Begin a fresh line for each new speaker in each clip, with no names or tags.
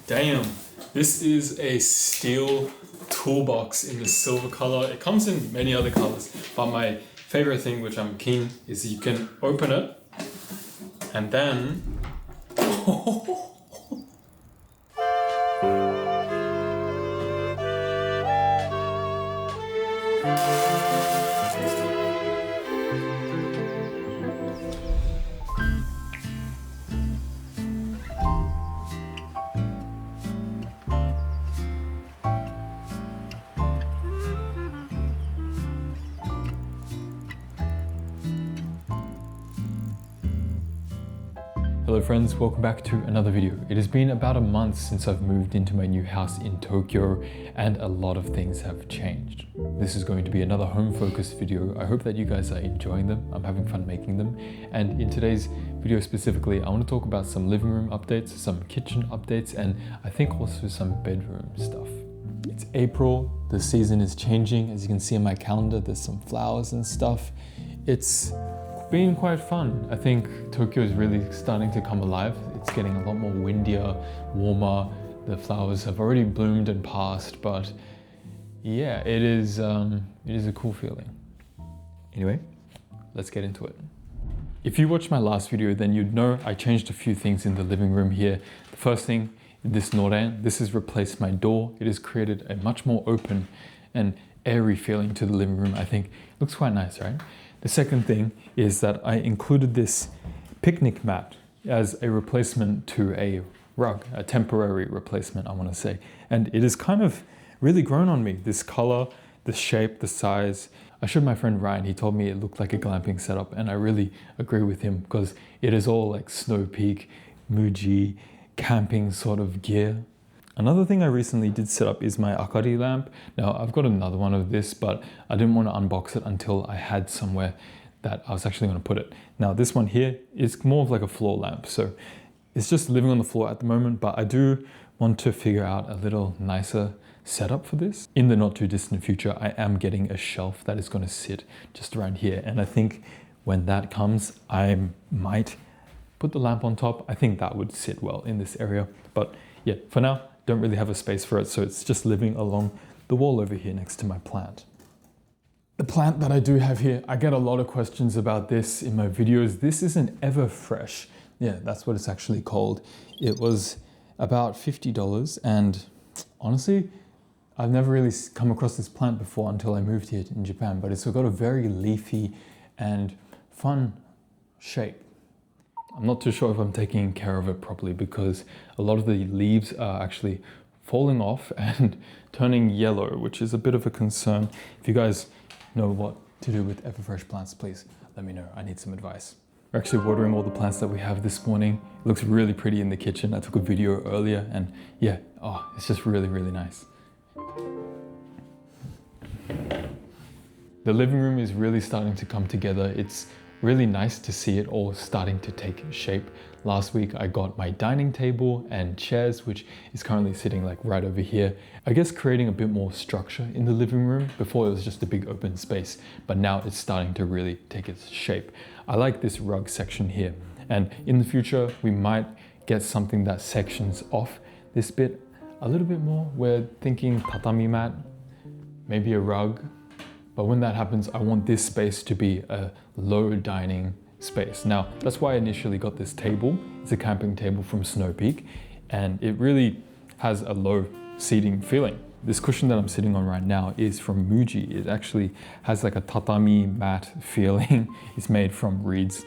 Damn, this is a steel toolbox in the silver color. It comes in many other colors, but my favorite thing, which I'm keen, is you can open it and then Hello friends, welcome back to another video. It has been about a month since I've moved into my new house in Tokyo and a lot of things have changed. This is going to be another home focused video. I hope that you guys are enjoying them. I'm having fun making them. And in today's video specifically, I want to talk about some living room updates, some kitchen updates, and I think also some bedroom stuff. It's April, the season is changing. As you can see in my calendar, there's some flowers and stuff. It's been quite fun. I think Tokyo is really starting to come alive. It's getting a lot more windier, warmer. The flowers have already bloomed and passed, but yeah, it is a cool feeling. Anyway, let's get into it. If you watched my last video, then you'd know I changed a few things in the living room here. The first thing, this noren, this has replaced my door. It has created a much more open and airy feeling to the living room. I think it looks quite nice, right? The second thing is that I included this picnic mat as a replacement to a rug, a temporary replacement, I want to say. And it has kind of really grown on me. This color, the shape, the size. I showed my friend Ryan, he told me it looked like a glamping setup, and I really agree with him because it is all like Snow Peak, Muji, camping sort of gear. Another thing I recently did set up is my akari lamp. Now I've got another one of this, but I didn't want to unbox it until I had somewhere that I was actually going to put it. Now this one here is more of like a floor lamp. So it's just living on the floor at the moment, but I do want to figure out a little nicer setup for this. In the not too distant future, I am getting a shelf that is going to sit just around here. And I think when that comes, I might put the lamp on top. I think that would sit well in this area. But yeah, for now, don't really have a space for it, so it's just living along the wall over here next to my plant. The plant that I do have here, I get a lot of questions about this in my videos. This is an Everfresh. Yeah, that's what it's actually called. It was about $50, and honestly, I've never really come across this plant before until I moved here in Japan, but it's got a very leafy and fun shape. I'm not too sure if I'm taking care of it properly because a lot of the leaves are actually falling off and turning yellow, which is a bit of a concern. If you guys know what to do with Everfresh plants, please let me know. I need some advice. We're actually watering all the plants that we have this morning. It looks really pretty in the kitchen. I took a video earlier and yeah, it's just really, really nice. The living room is really starting to come together. It's really nice to see it all starting to take shape. Last week I got my dining table and chairs, which is currently sitting like right over here. I guess creating a bit more structure in the living room. Before it was just a big open space, but now it's starting to really take its shape. I like this rug section here, and in the future we might get something that sections off this bit a little bit more. We're thinking tatami mat, maybe a rug. But when that happens, I want this space to be a low dining space. Now, that's why I initially got this table. It's a camping table from Snow Peak, and it really has a low seating feeling. This cushion that I'm sitting on right now is from Muji. It actually has like a tatami mat feeling. It's made from reeds.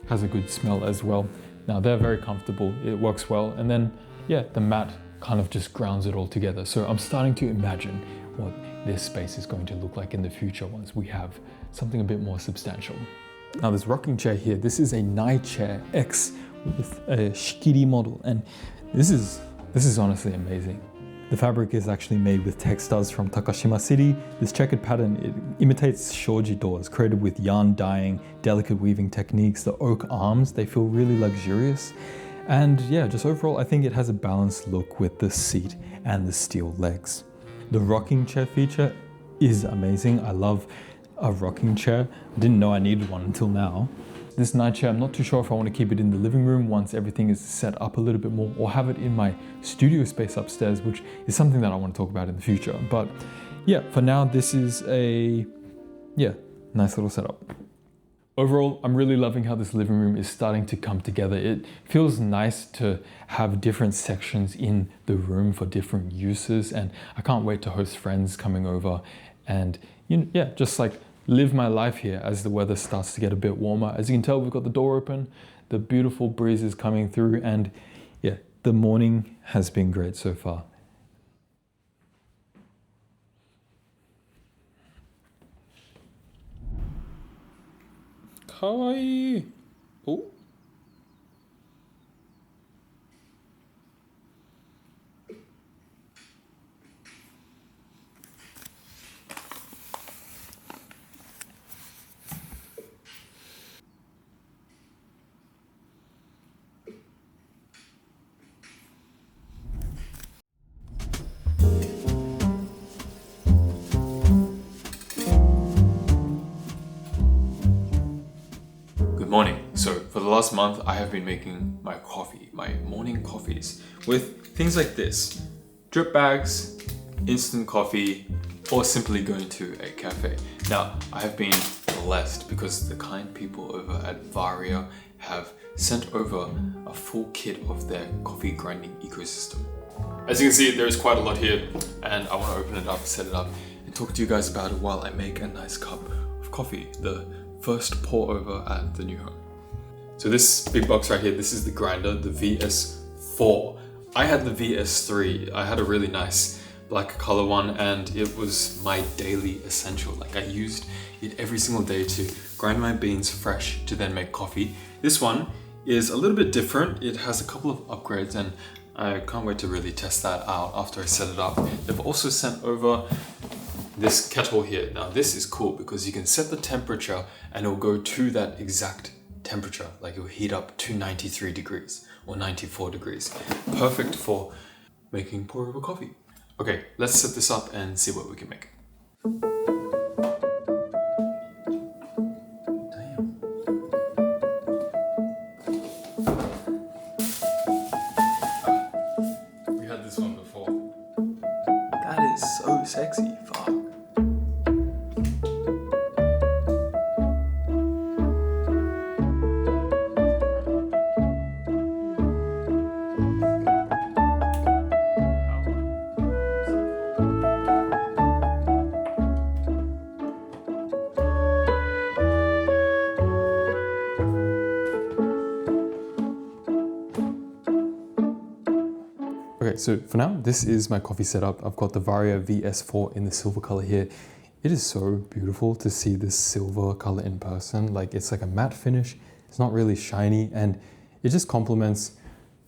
Has a good smell as well. Now, they're very comfortable. It works well. And then, yeah, the mat kind of just grounds it all together. So I'm starting to imagine what this space is going to look like in the future once we have something a bit more substantial. Now this rocking chair here, this is a Nai Chair X with a shikiri model, and this is honestly amazing. The fabric is actually made with textiles from Takashima City. This checkered pattern, it imitates shoji doors created with yarn dyeing, delicate weaving techniques. The oak arms, they feel really luxurious. And yeah, just overall, I think it has a balanced look with the seat and the steel legs. The rocking chair feature is amazing. I love a rocking chair. I didn't know I needed one until now. This night chair, I'm not too sure if I want to keep it in the living room once everything is set up a little bit more, or have it in my studio space upstairs, which is something that I want to talk about in the future. But yeah, for now, this is a, nice little setup. Overall, I'm really loving how this living room is starting to come together. It feels nice to have different sections in the room for different uses, and I can't wait to host friends coming over and just like live my life here as the weather starts to get a bit warmer. As you can tell, we've got the door open, the beautiful breeze is coming through, and the morning has been great so far. Kawaii. Oh. Good morning. So for the last month, I have been making my coffee, my morning coffees, with things like this: drip bags, instant coffee, or simply going to a cafe. Now, I have been blessed because the kind people over at Varia have sent over a full kit of their coffee grinding ecosystem. As you can see, there is quite a lot here, and I want to open it up, set it up, and talk to you guys about it while I make a nice cup of coffee, the first pour over at the new home. So this big box right here, this is the grinder, the VS4. I had the VS3. I had a really nice black color one, and it was my daily essential. Like, I used it every single day to grind my beans fresh to then make coffee. This one is a little bit different. It has a couple of upgrades, and I can't wait to really test that out after I set it up. They've also sent over this kettle here. Now this is cool because you can set the temperature and it'll go to that exact temperature. Like, it'll heat up to 93 degrees or 94 degrees. Perfect for making pour over coffee. Okay, let's set this up and see what we can make. Damn. We had this one before. That is so sexy. Fuck. Okay, so for now, this is my coffee setup. I've got the Varia VS4 in the silver color here. It is so beautiful to see this silver color in person. Like, it's like a matte finish. It's not really shiny, and it just complements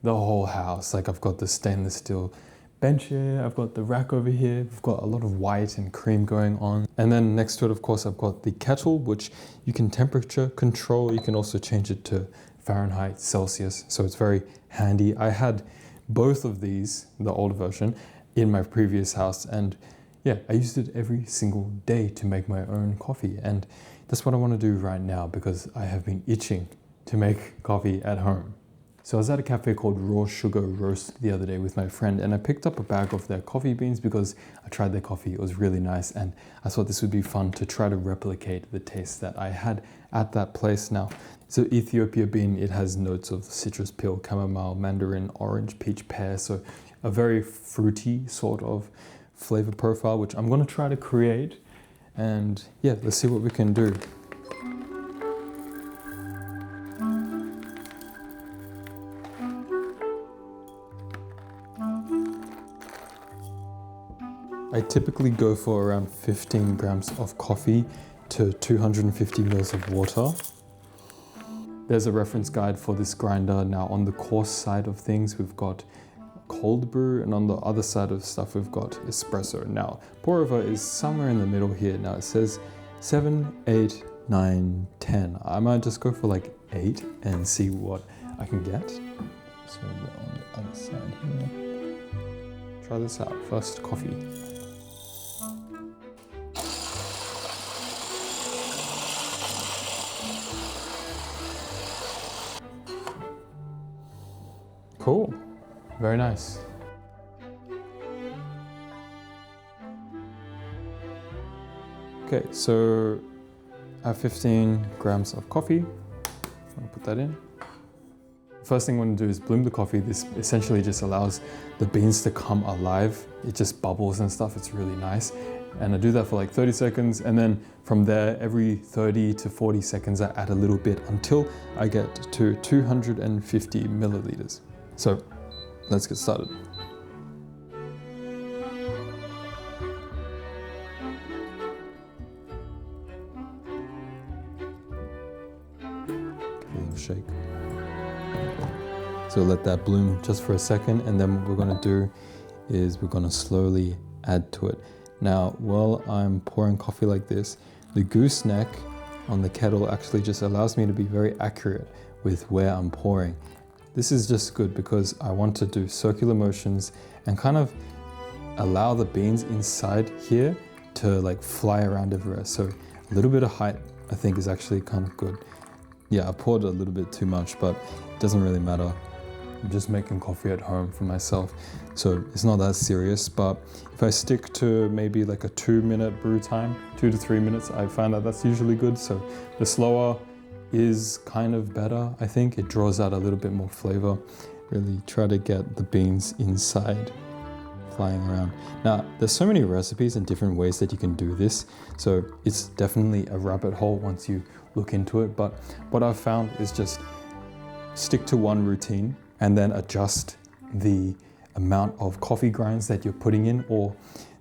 the whole house. Like, I've got the stainless steel bench here. I've got the rack over here. We've got a lot of white and cream going on. And then next to it, of course, I've got the kettle, which you can temperature control. You can also change it to Fahrenheit, Celsius. So it's very handy. I had both of these, the older version, in my previous house, and I used it every single day to make my own coffee, and that's what I want to do right now because I have been itching to make coffee at home. So I was at a cafe called Raw Sugar Roast the other day with my friend, and I picked up a bag of their coffee beans because I tried their coffee. It was really nice, and I thought this would be fun to try to replicate the taste that I had at that place. Now, so Ethiopia bean, it has notes of citrus peel, chamomile, mandarin, orange, peach, pear. So a very fruity sort of flavor profile, which I'm going to try to create. And let's see what we can do. I typically go for around 15 grams of coffee to 250 mils of water. There's a reference guide for this grinder. Now, on the coarse side of things, we've got cold brew, and on the other side of stuff, we've got espresso. Now, pour over is somewhere in the middle here. Now, it says 7, 8, 9, 10. I might just go for like 8 and see what I can get. So we're on the other side here. Try this out. First, coffee. Cool, very nice. Okay, so I have 15 grams of coffee. I'll put that in. First thing I want to do is bloom the coffee. This essentially just allows the beans to come alive. It just bubbles and stuff. It's really nice. And I do that for like 30 seconds. And then from there, every 30 to 40 seconds, I add a little bit until I get to 250 milliliters. So let's get started. A little shake. So let that bloom just for a second, and then what we're gonna do is we're gonna slowly add to it. Now, while I'm pouring coffee like this, the gooseneck on the kettle actually just allows me to be very accurate with where I'm pouring. This is just good because I want to do circular motions and kind of allow the beans inside here to like fly around everywhere. So a little bit of height I think is actually kind of good. Yeah, I poured a little bit too much, but it doesn't really matter. I'm just making coffee at home for myself, so it's not that serious. But if I stick to maybe like a 2-minute brew time, 2 to 3 minutes, I find that that's usually good. So the slower is kind of better, I think. It draws out a little bit more flavor. Really try to get the beans inside, flying around. Now, there's so many recipes and different ways that you can do this, so it's definitely a rabbit hole once you look into it. But what I've found is just stick to one routine and then adjust the amount of coffee grinds that you're putting in or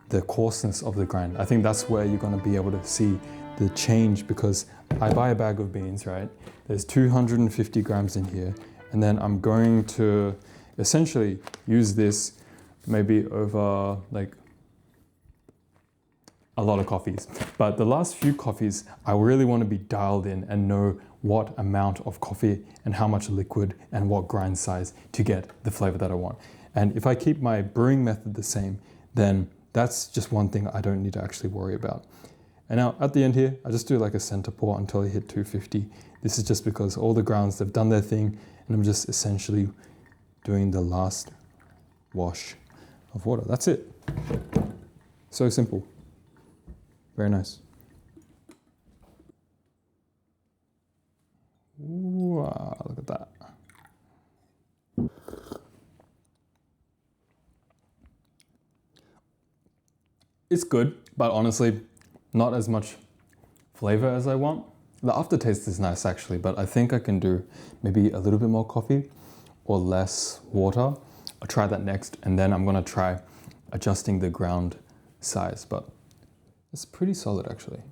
the coarseness of the grind. I think that's where you're going to be able to see the change, because I buy a bag of beans, right? There's 250 grams in here, and then I'm going to essentially use this maybe over like a lot of coffees. But the last few coffees, I really want to be dialed in and know what amount of coffee and how much liquid and what grind size to get the flavor that I want. And if I keep my brewing method the same, then that's just one thing I don't need to actually worry about. And now at the end here, I just do like a center pour until I hit 250. This is just because all the grounds, they've done their thing, and I'm just essentially doing the last wash of water. That's it. So simple. Very nice. Wow, look at that. It's good, but honestly, not as much flavor as I want. The aftertaste is nice actually, but I think I can do maybe a little bit more coffee or less water. I'll try that next, and then I'm gonna try adjusting the ground size, but it's pretty solid actually.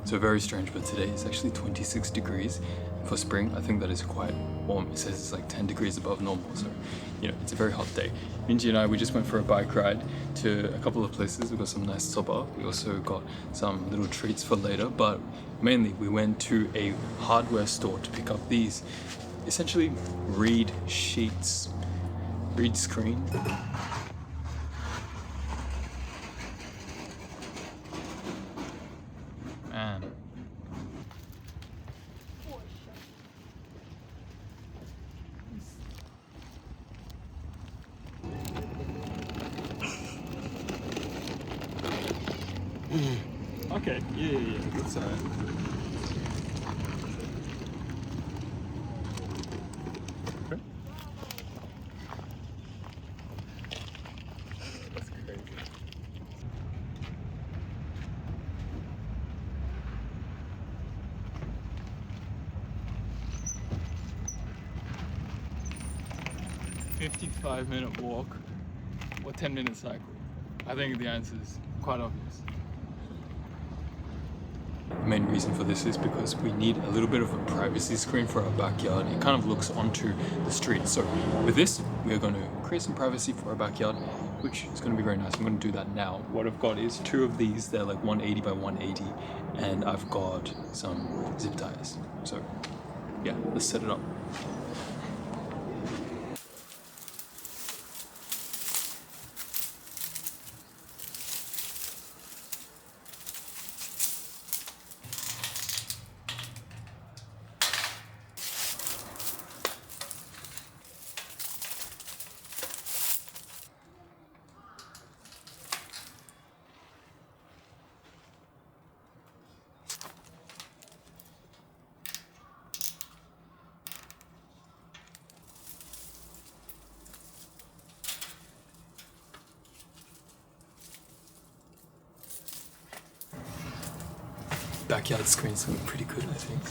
So very strange, but today it's actually 26 degrees. For spring, I think that is quite warm. It says it's like 10 degrees above normal, so you know, it's a very hot day. Minji and I, we just went for a bike ride to a couple of places. We got some nice soba. We also got some little treats for later, but mainly we went to a hardware store to pick up these essentially reed sheets, reed screen. Man. Okay, yeah, that's alright. Okay. That's crazy. 55-minute walk or 10-minute cycle? I think the answer is quite obvious. The main reason for this is because we need a little bit of a privacy screen for our backyard. It kind of looks onto the street. So with this, we are going to create some privacy for our backyard, which is going to be very nice. I'm going to do that now. What I've got is 2 of these. They're like 180 by 180, and I've got some zip ties. So yeah, let's set it up. Backyard screens look pretty good, I think.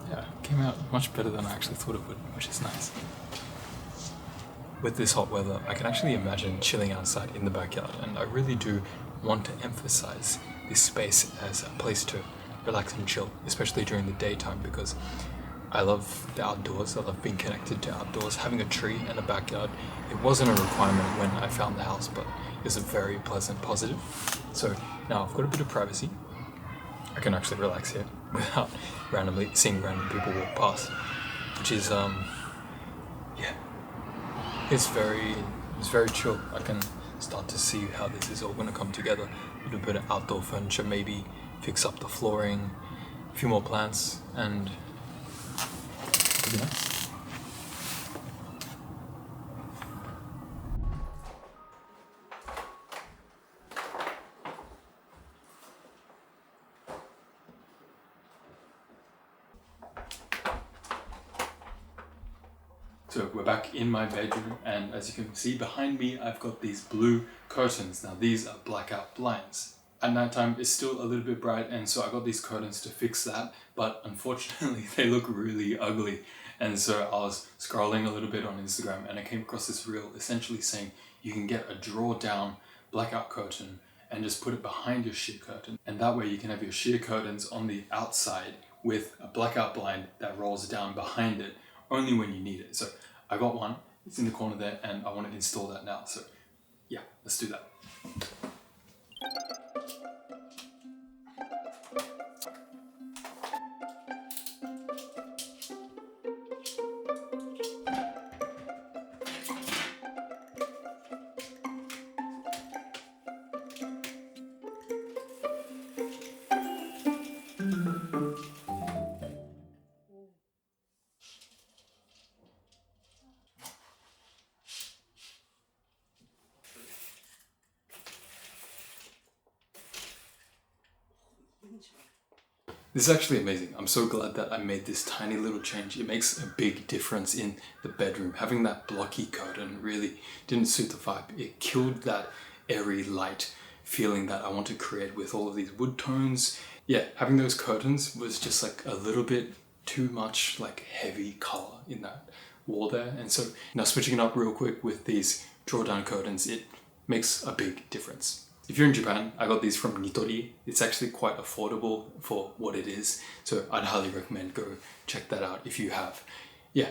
Yeah, came out much better than I actually thought it would, which is nice. With this hot weather, I can actually imagine chilling outside in the backyard, and I really do want to emphasize this space as a place to relax and chill, especially during the daytime, because I love the outdoors. I love being connected to outdoors. Having a tree and a backyard, it wasn't a requirement when I found the house, but it was a very pleasant positive. So now I've got a bit of privacy. I can actually relax here without randomly seeing random people walk past, which is yeah, it's very chill. I can start to see how this is all going to come together. A little bit of outdoor furniture, maybe fix up the flooring, a few more plants, and it'll be nice. So we're back in my bedroom, and as you can see behind me, I've got these blue curtains. Now these are blackout blinds. At nighttime it's still a little bit bright, and so I got these curtains to fix that, but unfortunately they look really ugly. And so I was scrolling a little bit on Instagram and I came across this reel essentially saying you can get a draw down blackout curtain and just put it behind your sheer curtain, and that way you can have your sheer curtains on the outside with a blackout blind that rolls down behind it only when you need it. So I got one, it's in the corner there, and I want to install that now. So yeah, let's do that. This is actually amazing. I'm so glad that I made this tiny little change. It makes a big difference in the bedroom. Having that blocky curtain really didn't suit the vibe. It killed that airy light feeling that I want to create with all of these wood tones. Yeah, having those curtains was just like a little bit too much like heavy color in that wall there. And so now switching it up real quick with these drawdown curtains, it makes a big difference. If you're in Japan, I got these from Nitori. It's actually quite affordable for what it is. So I'd highly recommend go check that out if you have, yeah,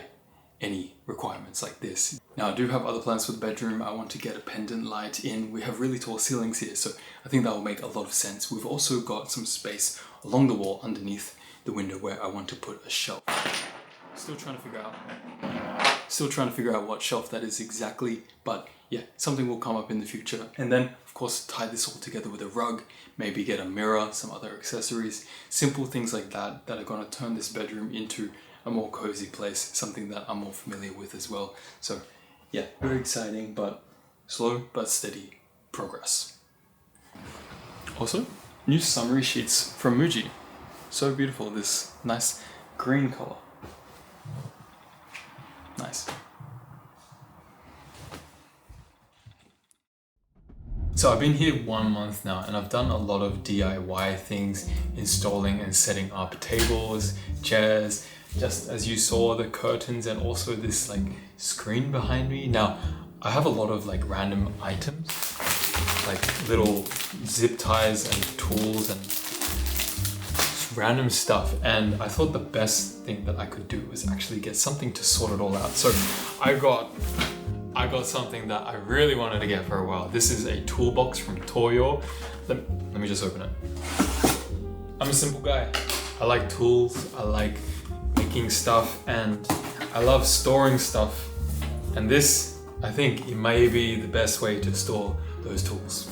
any requirements like this. Now I do have other plans for the bedroom. I want to get a pendant light in. We have really tall ceilings here, so I think that will make a lot of sense. We've also got some space along the wall underneath the window where I want to put a shelf. Still trying to figure out what shelf that is exactly, but yeah, something will come up in the future. And then of course tie this all together with a rug, maybe get a mirror, some other accessories, simple things like that that are going to turn this bedroom into a more cozy place, something that I'm more familiar with as well. So yeah, very exciting, but slow but steady progress. Also, new summary sheets from Muji. So beautiful, this nice green color. Nice. So I've been here 1 month now, and I've done a lot of DIY things, installing and setting up tables, chairs, just as you saw, the curtains and also this like screen behind me. Now, I have a lot of like random items, like little zip ties and tools and random stuff, and I thought the best thing that I could do was actually get something to sort it all out. So I got something that I really wanted to get for a while. This is a toolbox from Toyo. Let me just open it. I'm a simple guy. I like tools, I like making stuff, and I love storing stuff. And this, I think, it may be the best way to store those tools.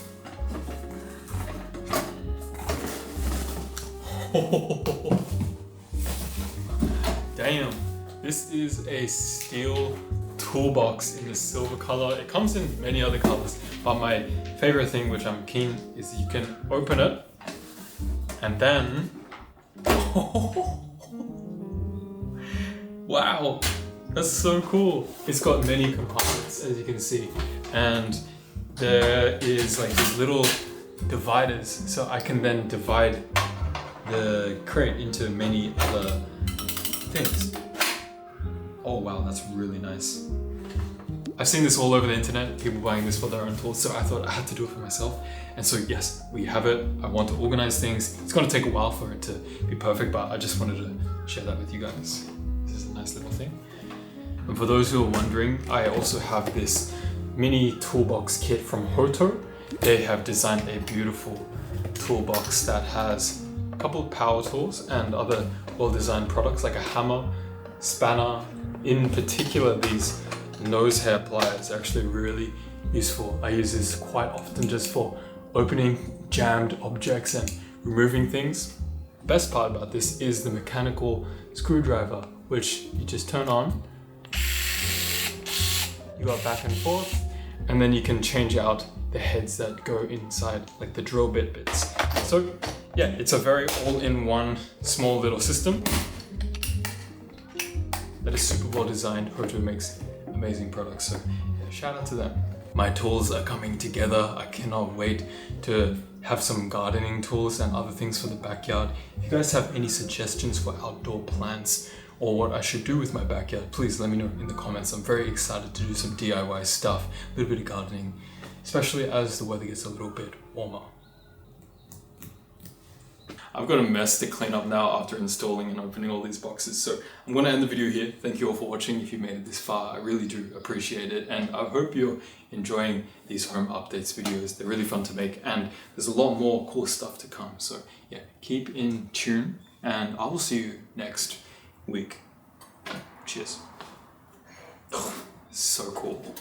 Damn, this is a steel toolbox in the silver color. It comes in many other colors, but my favorite thing, which I'm keen, is you can open it and then wow, that's so cool. It's got many compartments, as you can see, and there is like these little dividers, so I can then divide the crate into many other things. Oh wow, that's really nice. I've seen this all over the internet, people buying this for their own tools, so I thought I had to do it for myself. And so yes, we have it. I want to organize things. It's going to take a while for it to be perfect, but I just wanted to share that with you guys. This is a nice little thing. And for those who are wondering, I also have this mini toolbox kit from Hoto. They have designed a beautiful toolbox that has a couple of power tools and other well-designed products like a hammer, spanner. In particular, these nose hair pliers are actually really useful. I use this quite often just for opening jammed objects and removing things. The best part about this is the mechanical screwdriver, which you just turn on. You go back and forth, and then you can change out the heads that go inside, like the drill bits. So yeah, it's a very all-in-one small little system that is super well designed. Hoto makes amazing products, so yeah, shout out to them. My tools are coming together. I cannot wait to have some gardening tools and other things for the backyard. If you guys have any suggestions for outdoor plants or what I should do with my backyard, please let me know in the comments. I'm very excited to do some DIY stuff, a little bit of gardening, especially as the weather gets a little bit warmer. I've got a mess to clean up now after installing and opening all these boxes, so I'm going to end the video here. Thank you all for watching. If you made it this far, I really do appreciate it, and I hope you're enjoying these home updates videos. They're really fun to make, and there's a lot more cool stuff to come. So yeah, keep in tune, and I will see you next week. Cheers. So cool.